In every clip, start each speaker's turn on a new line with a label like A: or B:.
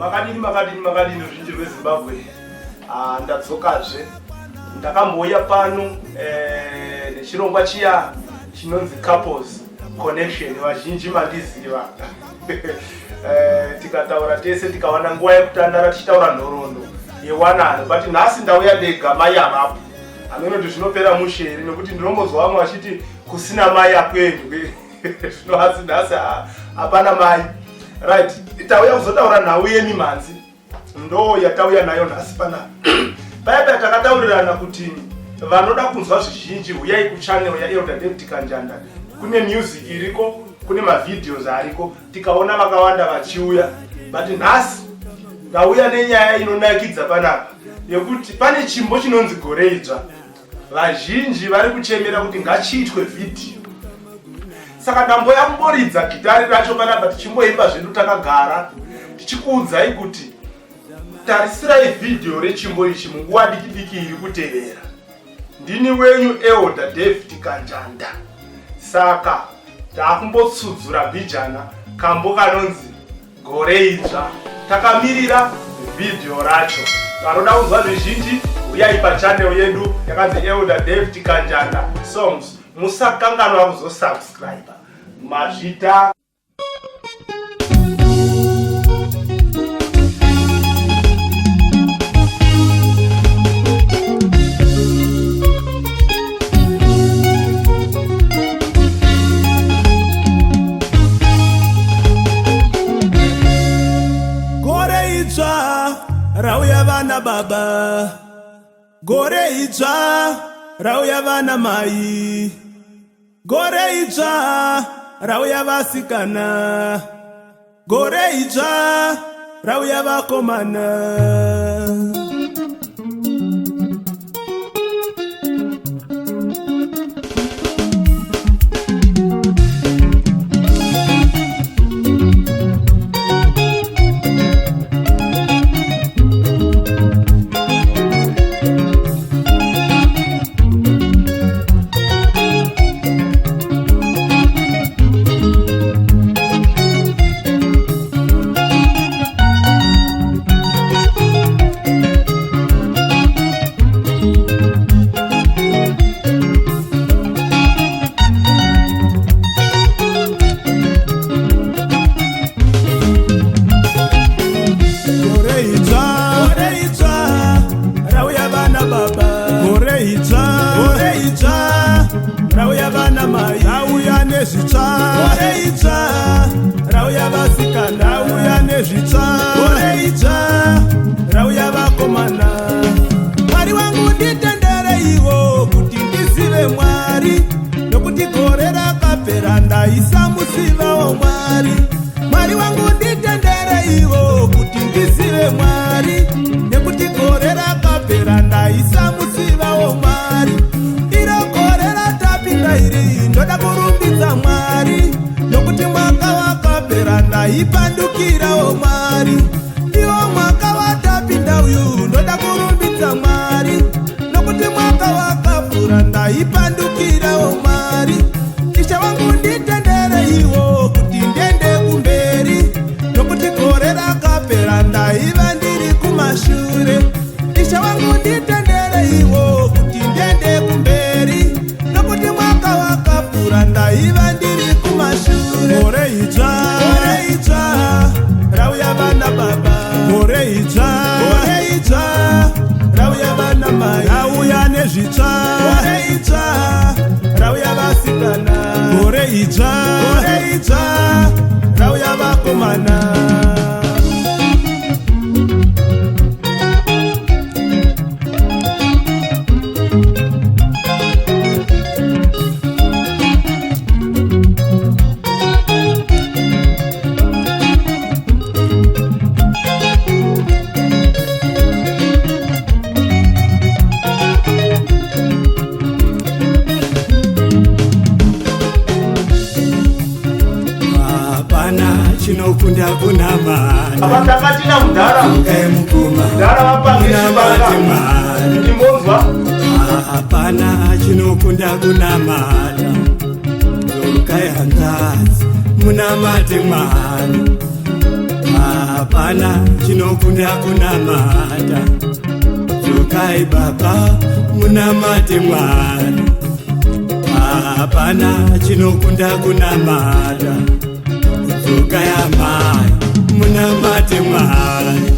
A: makadini ruzhinji rweZimbabwe. Ndatsokazve ndakambouya pano nechirongwa chiya chinonzi Couples Connection, vazhinji mandiziva. Tikataura tese tikawana nguva yekutandara tichitaura nhoroondo yewanano, but nhasi ndauya ndega, mai avapo. Anonoti zvinopera mushere nekuti ndinombozwa vamwe vachiti kusina mai akwenyu. Zvino asi nhasi hapana mai. Right, tauya kuzotaura nhau yemimhanzi. Ndo yatauya nayo nhasi panapa. Paya takataurirana kuti vanoda kunzwa zvizhinji uyai kuchannel yaElder David Kanjanda. Kune music iriko, kune mavideos ariko, tikaona vakawanda vachiuya. But nhasi ndauya nenyaya inonakidza panapa yekuti pane chimbo chinonzi gore idzva. Vazhinji vari kuchemera kuti ngachiitwe video. Saka ndamboya kumboridza gitari racho panapa tichimboimba zvedu takagara tichikuudzai kuti tarisirai video rechimbo ichi munguva diki iri kutevera. Ndini wenyu Elder David Kanjanda. Saka takumbotsudzura bijana kambo kanonzi gore idzva. Takamirira video racho. Vanoda kunzwa zvizhinji uyai pachannel yedu yakanzi Elder David Kanjanda Songs. Musakanganwa kuzosubscribe. Mazvita
B: gore idzva rauya vana baba, gore idzva rauya vana mai, gore idzva rauya vasikana, gore idzva rauya vakomana. Rauya vana mai, rauya nezvitsva, gore idzva rauya vasikana, rauya nezvitsva, gore idzva rauya vakomana. Mwari wangu nditendere iwo kuti ndizive Mwari, nokuti gore rakapera ndaisa musivawo Mwari. Mwari wangu nditendere iwo kuti ndizive Mwari, nekuti gore rakapera ndaisa musivawo Mwari. Ndoda kurumbidza Mwari, nokuti mwaka wakapera ndaipandukirawo Mwari. Iwo mwaka watapinda uyu ndoda kurumbidza Mwari, nokuti mwaka wakapfuura ndaipandukirawo Mwari. Ishe wangu nditendere iwo kuti ndiende kumberi, nokuti gore rakapera ndaiva ndiri kumashure. Ishe wangu nditendere iwo kuti ndiende kumberi, nokuti mwaka wakapfuura ndaiva ndiri kumashure. Gore idzva rauya vana baba, gore idzva rauya vana mai, rauya nezvitsva, gore idzva rauya vasikana, gore idzva rauya vakomana. Chinokunda kunamana
A: abakatina mudhara
B: mukuma
A: mudhara vapangeshibanga ndimbonzwa
B: hapana chinokunda kunamana ukayanzazi munamate Mwari. hapana chinokunda kunamata. Dzukai baba munamate Mwari. Hapana chinokunda kunamata. Dzukai amai munamate Mwari.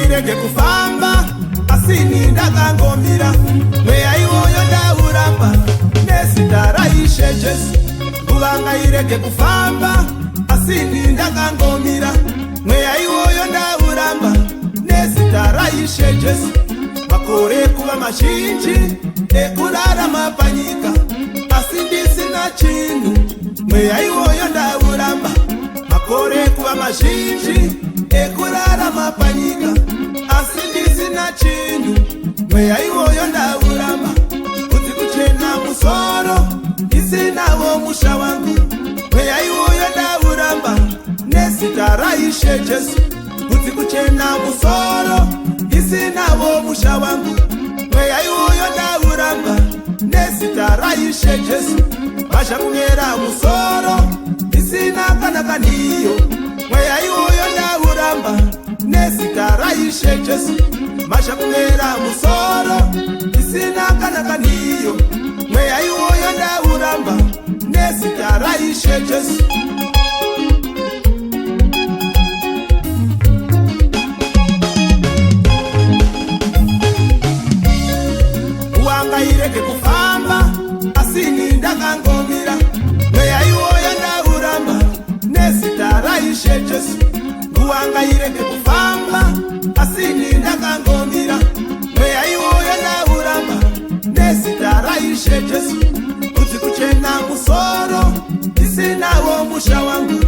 C: Irege kufamba asini ndakangomira mweya iwoyo ndauramba nesitaraishe Jesu. Kuvanga irege kufamba asini ndakangomira mweya iwoyo ndauramba nesitaraishe Jesu. Makore kuva mazhinji ekurarama panyika asi ndisina chinhu mweya iwoyo ndauramba. Makore kuva mazhinji ekurarama panyika asi ndisina chinhu mweya iwoyo ndauramba. Kuti kuchena musoro ndisinawo musha wangu mweya iwoyo ndauramba nezita raIshe Jesu. Kuti kuchena musoro ndisinawo musha wangu mweya iwoyo ndauramba nezita raIshe Jesu. Vashakunyera musoro ndisina kana kaniyo mweya iwoyo ndauramba nezita raIshe Jesu. Mashakunyera musoro ndisina kana kaniyo mweya iwoyo ndauramba nezita raIshe Jesu. Wanga irege kufamba asini ndakangomira mweya iwoyo ndauramba nezita raIshe Jesu. Wanga irege kufamba asini ndakangomira mweya iwoyo ndauramba nezita raIshe Jesu. Kuti kuchena musoro ndisinawo musha wangu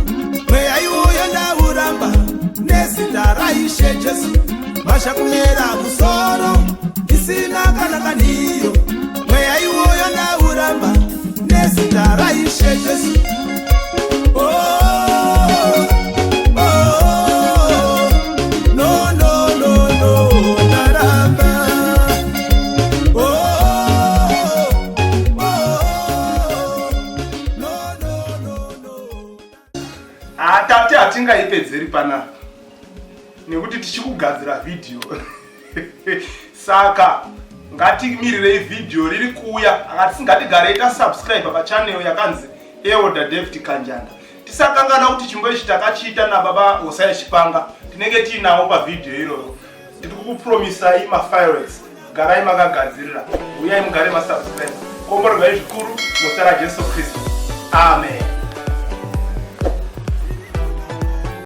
C: mweya iwoyo ndauramba nezita raIshe Jesu. Vashakunyera musoro ndisina kana kaniyo mweya iwoyo ndauramba nezita raIshe Jesu.
A: Tate hatingaipedzeri panapa nekuti tichikugadzira video saka ngatimirirei video riri kuuya. Ngatigarei tasubscribe pachannel yakanzi Elder David Kanjanda. Tisakangana kuti chimbo ichi takachiita nababa Hosea Chipanga tinenge tiinawo pavideo iroyo. Tiri kukupromisai mafireworks. Garai makagadzirira. Uyai mugare masubscribe. Komborgai zvikuru muzita raJesu Kristu. Amen.